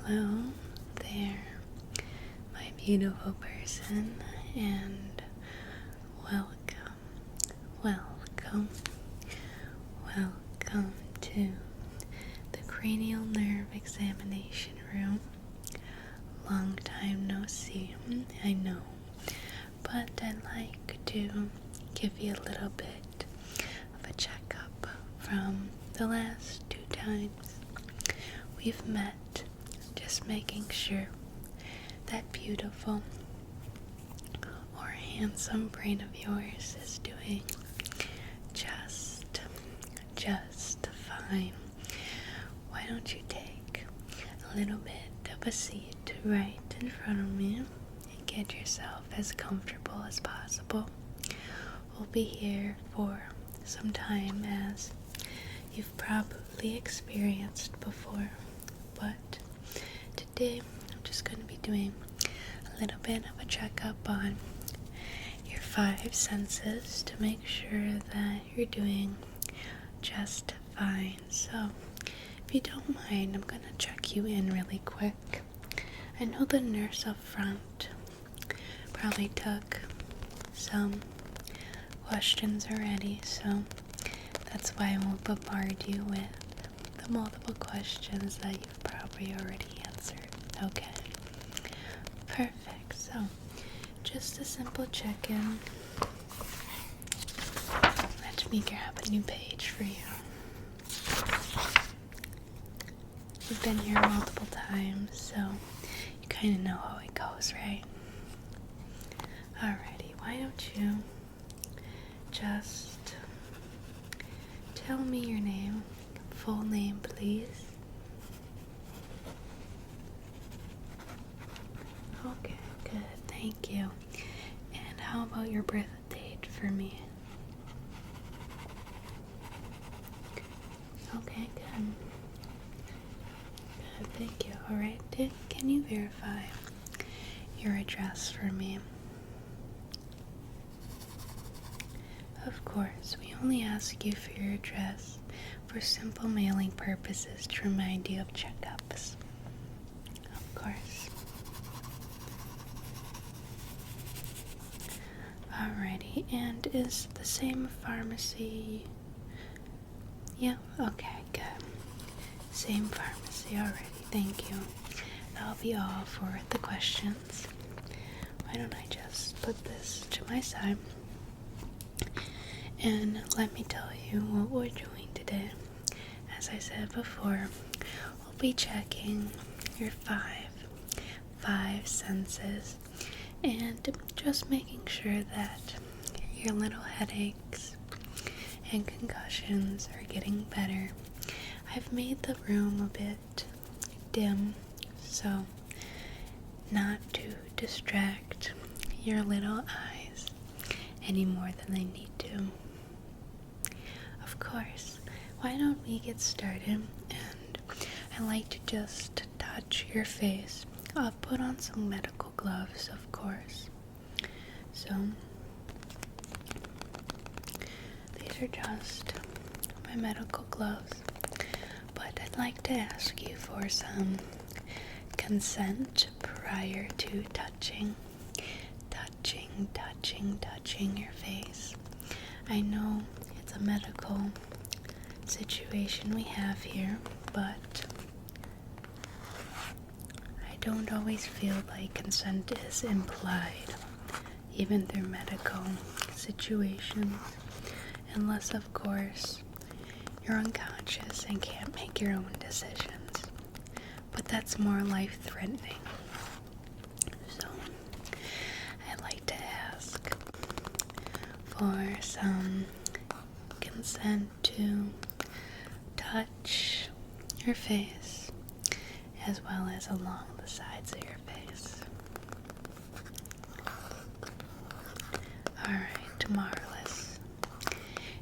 Hello there, my beautiful person, and welcome, welcome, welcome to the Cranial Nerve Examination room. Long time no see, I know, but I'd like to give you a little bit of a checkup from the last 2 times we've met, just making sure that beautiful or handsome brain of yours is doing just fine. Why don't you take a little bit of a seat right in front of me and get yourself as comfortable as possible. We'll be here for some time, as you've probably experienced before, but today I'm just going to be doing a little bit of a checkup on your 5 senses to make sure that you're doing just fine. So if you don't mind, I'm going to check you in really quick. I know the nurse up front probably took some questions already, so that's why I won't bombard you with the multiple questions that you've probably already answered. Okay, perfect. So just a simple check-in. Let me grab a new page for you. You've been here multiple times, so you kind of know how it goes, right? Alrighty, why don't you just tell me your name, full name, please. Okay, good, thank you. And how about your birth date for me? Okay, good. Good, thank you. Alright, can you verify your address for me? Of course, we only ask you for your address for simple mailing purposes to remind you of checkups. Of course. Alrighty, and is the same pharmacy? Yeah, okay, good. Same pharmacy, alrighty, thank you. That'll be all for the questions. Why don't I just put this to my side? And let me tell you what we're doing today. As I said before, we'll be checking your five senses and just making sure that your little headaches and concussions are getting better. I've made the room a bit dim, so not to distract your little eyes any more than they need to. Of course, why don't we get started? And I like to just touch your face. I'll put on some medical gloves, of course. So these are just my medical gloves, but I'd like to ask you for some consent prior to touching your face. I know it's a medical situation we have here, but I don't always feel like consent is implied, even through medical situations, unless, of course, you're unconscious and can't make your own decisions. But that's more life-threatening. So I'd like to ask for some consent to touch your face as well as along the sides of your face. Alright, marvelous.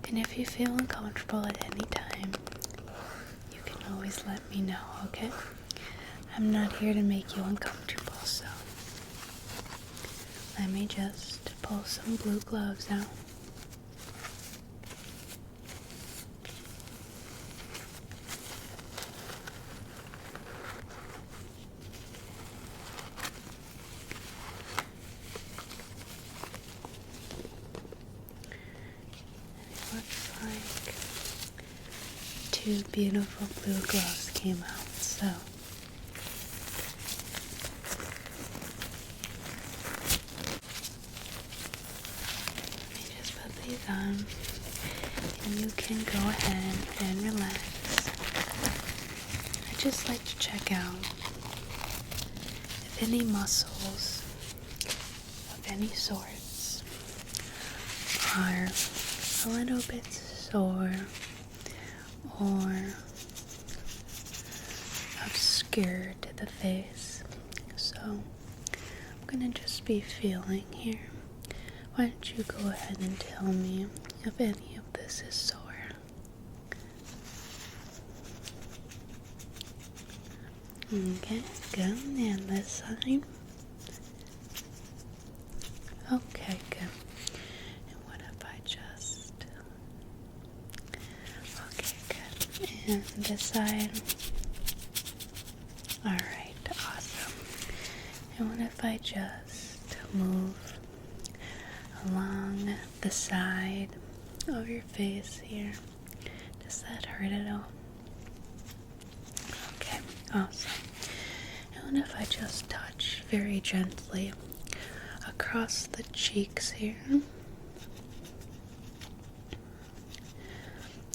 And if you feel uncomfortable at any time, you can always let me know, okay? I'm not here to make you uncomfortable, so let me just pull some blue gloves out. two beautiful blue gloves came out. So let me just put these on, and you can go ahead and relax. I just like to check out if any muscles of any sorts are a little bit sore or obscure to the face. So I'm gonna just be feeling here. Why don't you go ahead and tell me if any of this is sore? Okay, good. And this side. Okay, good. And what if I just... Okay, good. And this side. Alright, awesome. And what if I just move along the side of your face here? Does that hurt at all? Okay, awesome. And what if I just touch very gently across the cheeks here?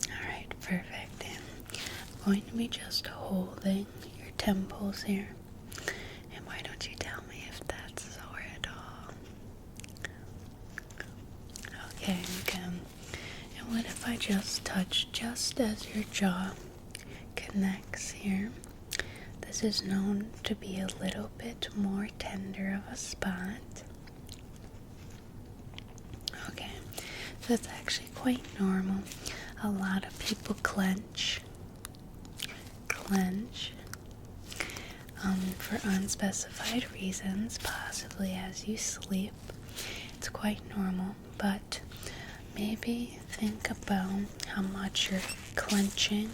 Alright, perfect. And I'm going to be just holding your temples here. And why don't you tell me if that's sore at all? Okay, good. And what if I just touch just as your jaw connects here? This is known to be a little bit more tender of a spot. Okay, so it's actually quite normal. A lot of people clench for unspecified reasons, possibly as you sleep. It's quite normal, but maybe think about how much you're clenching,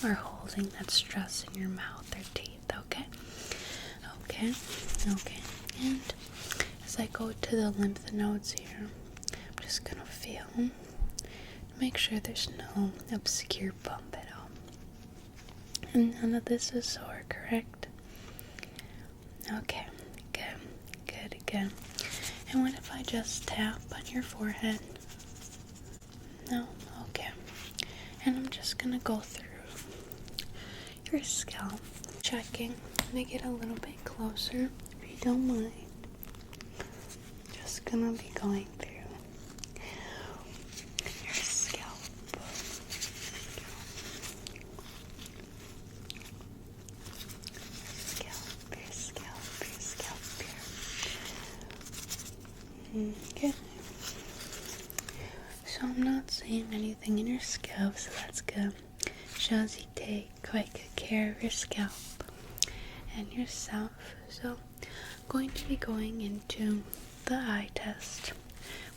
or holding that stress in your mouth or teeth, okay? Okay. And as I go to the lymph nodes here, I'm just gonna feel to make sure there's no obscure bump at all. And none of this is sore, correct? Okay, good. And what if I just tap on your forehead? No? Okay. And I'm just gonna go through your scalp, checking. I'm gonna get a little bit closer, if you don't mind. Just gonna be going through your scalp. Your scalp here. Okay. So I'm not seeing anything in your scalp, so that's good. Shows you take quite good care of your scalp and yourself. So I'm going to be going into the eye test,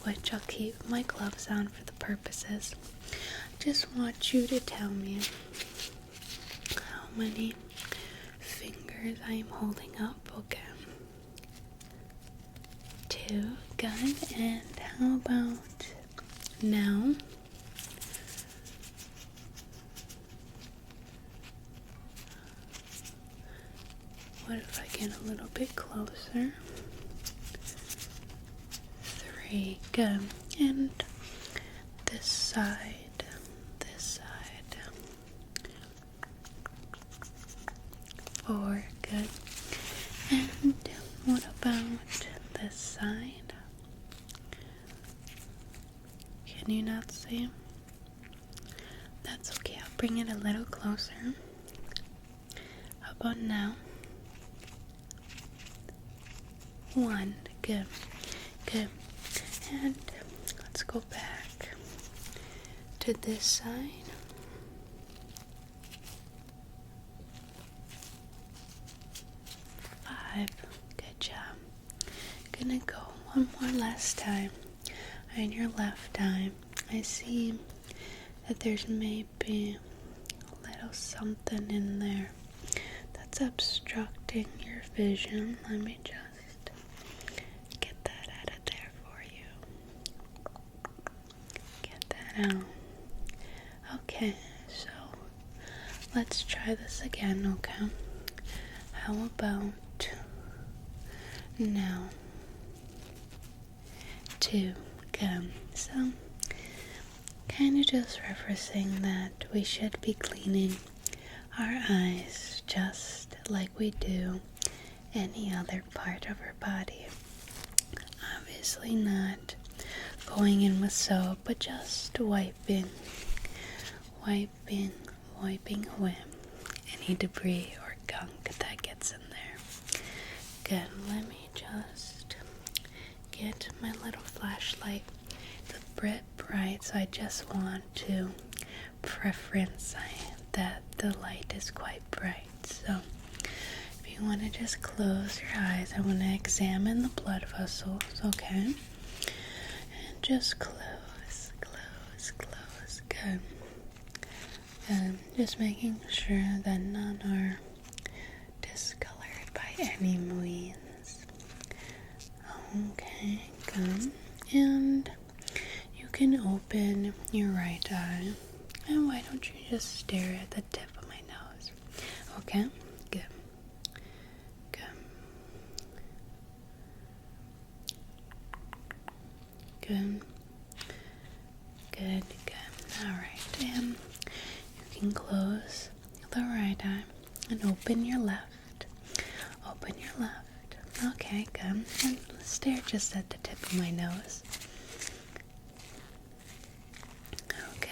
which I'll keep my gloves on for the purposes. I just want you to tell me how many fingers I am holding up. Okay. 2, good. And how about now? What if I get a little bit closer? 3, good. And this side. 4, good. And what about this side? Can you not see? That's okay, I'll bring it a little closer. How about now? 1, good. And let's go back to this side. 5, good job. Gonna go one more last time on your left eye. I see that there's maybe a little something in there that's obstructing your vision. Let me just get that out of there for you. Get that down. Okay, so let's try this again, okay? How about now? 2. Good. So, kind of just referencing that we should be cleaning our eyes just like we do any other part of our body. Obviously not going in with soap, but just wiping away any debris or gunk that gets in there. Good. Let me just get my little flashlight. It's a bit bright, so I just want to preference that the light is quite bright. So if you want to just close your eyes, I want to examine the blood vessels, okay? And just close. Good. And just making sure that none are discolored by any means. Okay, good. And you can open your right eye. And why don't you just stare at the tip of my nose? Okay, good. Good. Alright, and you can close the right eye and open your left. Okay, good. And stare just at the tip of my nose. Okay.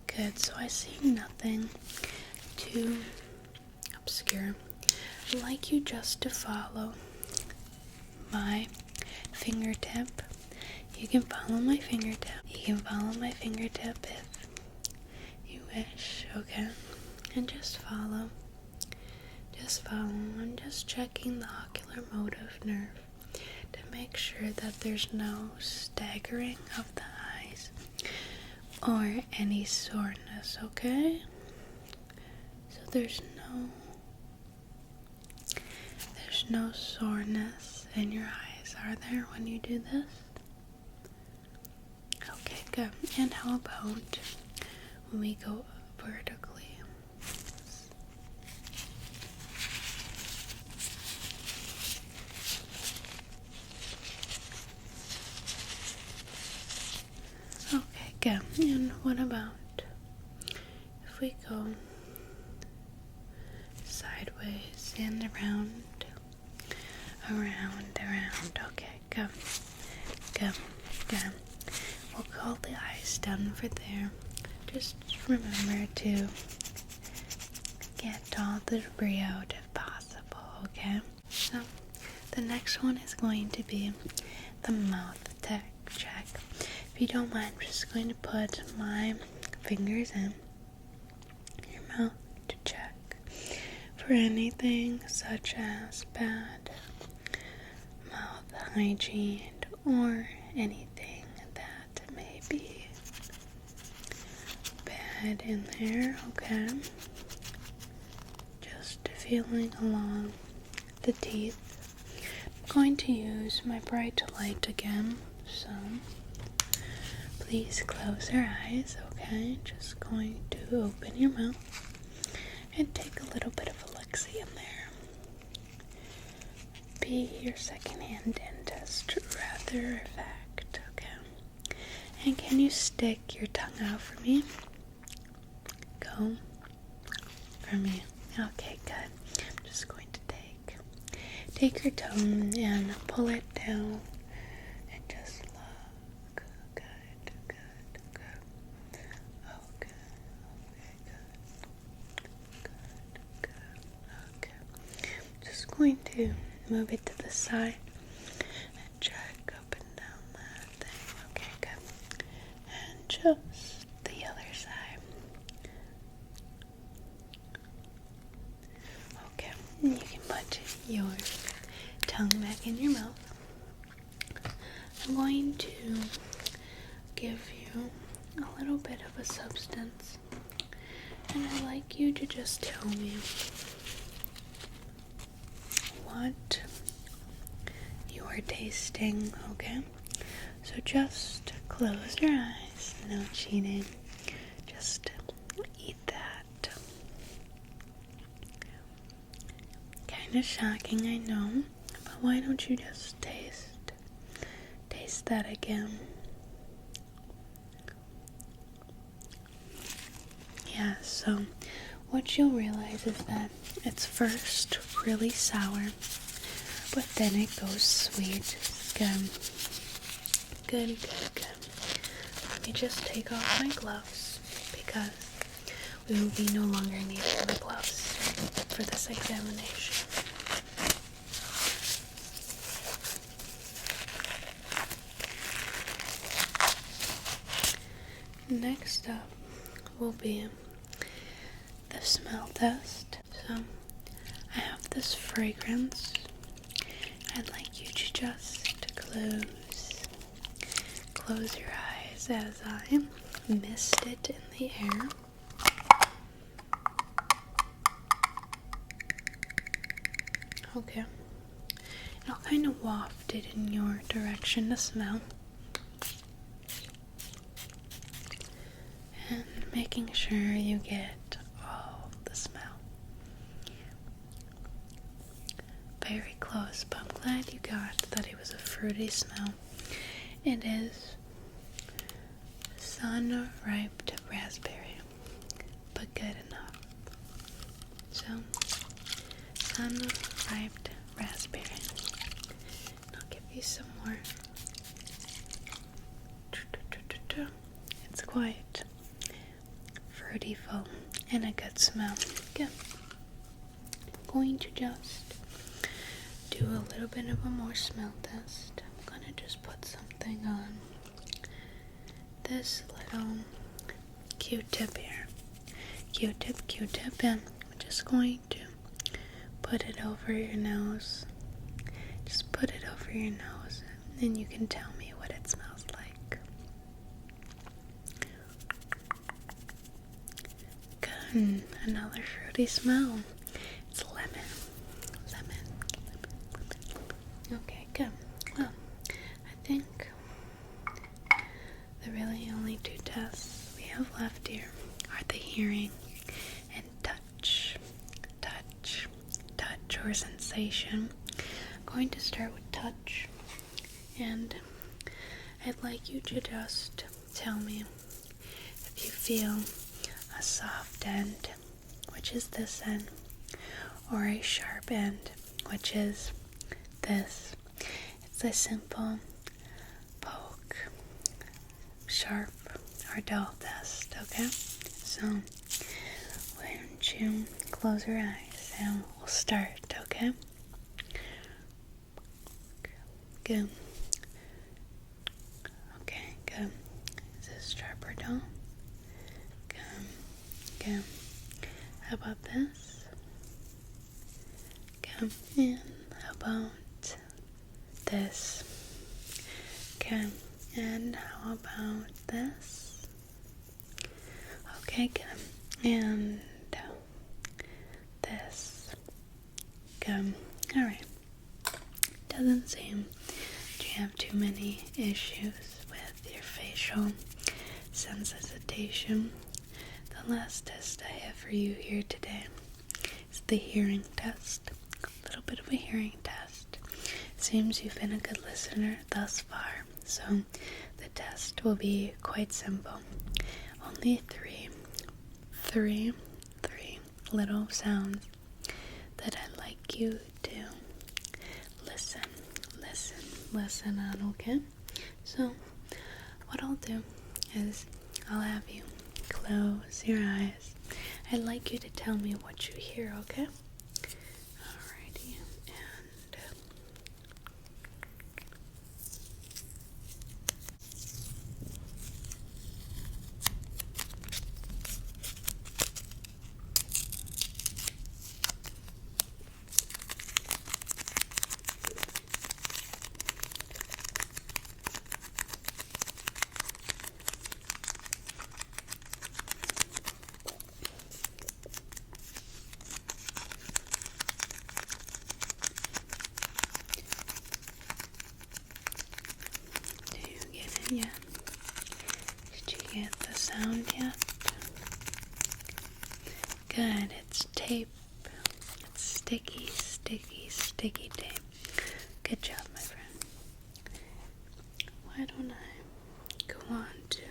Good. So I see nothing too obscure. I'd like you just to follow my fingertip. You can follow my fingertip. if you wish, okay? And just follow. I'm just checking the ocular motive nerve to make sure that there's no staggering of the eyes or any soreness, okay? So there's no soreness in your eyes, are there, when you do this? Okay, good. And how about when we go vertically? Okay, good. And what about if we go sideways and around? Okay, good. We'll call the eyes done for there. Just remember to get all the debris out if possible, okay? So, the next one is going to be the mouth check. If you don't mind, I'm just going to put my fingers in your mouth to check for anything such as bad mouth hygiene or anything that may be bad in there, okay? Just feeling along the teeth. I'm going to use my bright light again, so please close your eyes, okay? Just going to open your mouth and take a little bit of a look-see in there. Be your second-hand dentist, rather fact, okay? And can you stick your tongue out for me? Go for me. Okay, good. I'm just going to take your tongue and pull it down and just look. Good. Okay, good. Just going to move it to the side and check up and down that thing. Okay, good. And just the other side. Okay, and you can put your tongue back in your mouth. I'm going to give you a little bit of a substance, and I'd like you to just tell me what you or tasting, okay? So just close your eyes, no cheating, just eat that. Kinda shocking, I know, but why don't you just taste that again? Yeah, so what you'll realize is that it's first really sour, but then it goes sweet. Good. Let me just take off my gloves because we will be no longer needing the gloves for this examination. Next up will be the smell test. So I have this fragrance. I'd like you to just close your eyes as I mist it in the air. Okay. And I'll kind of waft it in your direction to smell. And making sure you get all the smell. Very close, but I'm glad you got that it was a fruity smell. It is sun-ripe raspberry, but good enough. So, sun-ripe raspberry. I'll give you some more. It's quite fruity-full and a good smell. Good. I'm going to just do a little bit of a more smell test. I'm gonna just put something on this little Q-tip here. Q-tip, and I'm just going to put it over your nose. Just put it over your nose, and you can tell me what it smells like. Good. Another fruity smell. It's lemon. Okay, good. Well, I think the really only two tests we have left here are the hearing and touch or sensation. I'm going to start with touch, and I'd like you to just tell me if you feel a soft end, which is this end, or a sharp end, which is this. It's a simple poke, sharp or dull test, okay? So, why don't you close your eyes and we'll start, okay? Good. Okay, good. Is this sharp or dull? Good. How about this? Good. And how about this? Okay, and how about this? Okay, good. And this. Good. Alright. Doesn't seem that you have too many issues with your facial sensitization. The last test I have for you here today is the hearing test. A little bit of a hearing test. Seems you've been a good listener thus far, so the test will be quite simple. Only three little sounds that I'd like you to listen on, okay? So what I'll do is I'll have you close your eyes. I'd like you to tell me what you hear, okay? Alrighty, and get the sound yet? Good, it's tape. It's sticky, sticky, sticky tape. Good job, my friend. Why don't I go on to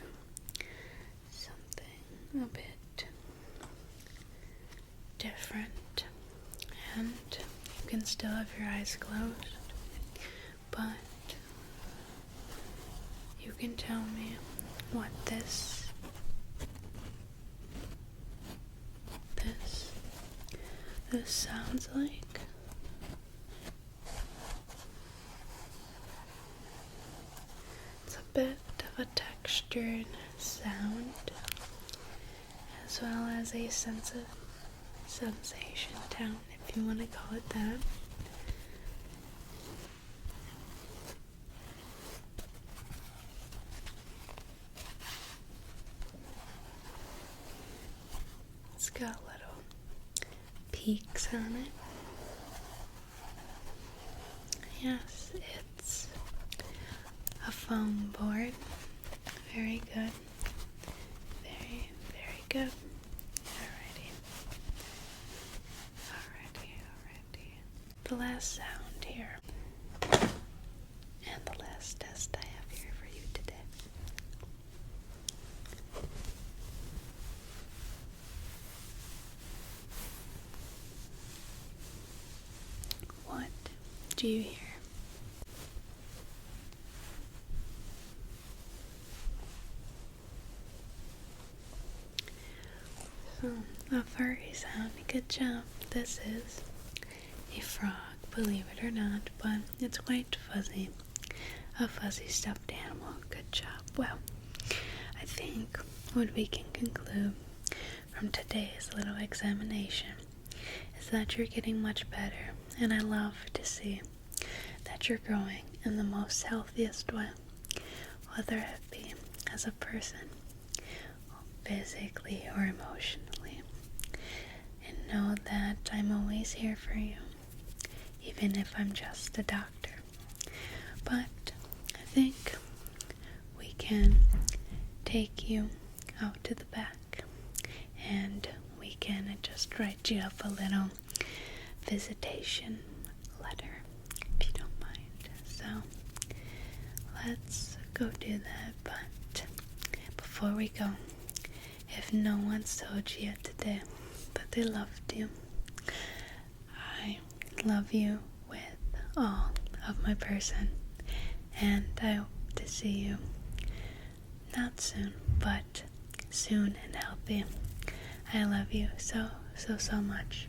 something a bit different? And you can still have your eyes closed, but you can tell me what this sounds like. It's a bit of a textured sound, as well as a sense of sensation tone, if you want to call it that. It's got little peaks on it. Yes, it's a foam board. Very good. Very, very good. Alrighty. The last sound here. And the last test I have here for you today. What do you hear? A furry sound. Good job. This is a frog, believe it or not, but it's quite fuzzy. A fuzzy stuffed animal. Good job. Well, I think what we can conclude from today's little examination is that you're getting much better, and I love to see that you're growing in the most healthiest way, whether it be as a person, physically or emotionally. And know that I'm always here for you, even if I'm just a doctor. But I think we can take you out to the back and we can just write you up a little visitation letter, if you don't mind. So let's go do that. But before we go, if no one's told you yet today that they loved you, I love you with all of my person, and I hope to see you not soon, but soon and healthy. I love you so, so, so much.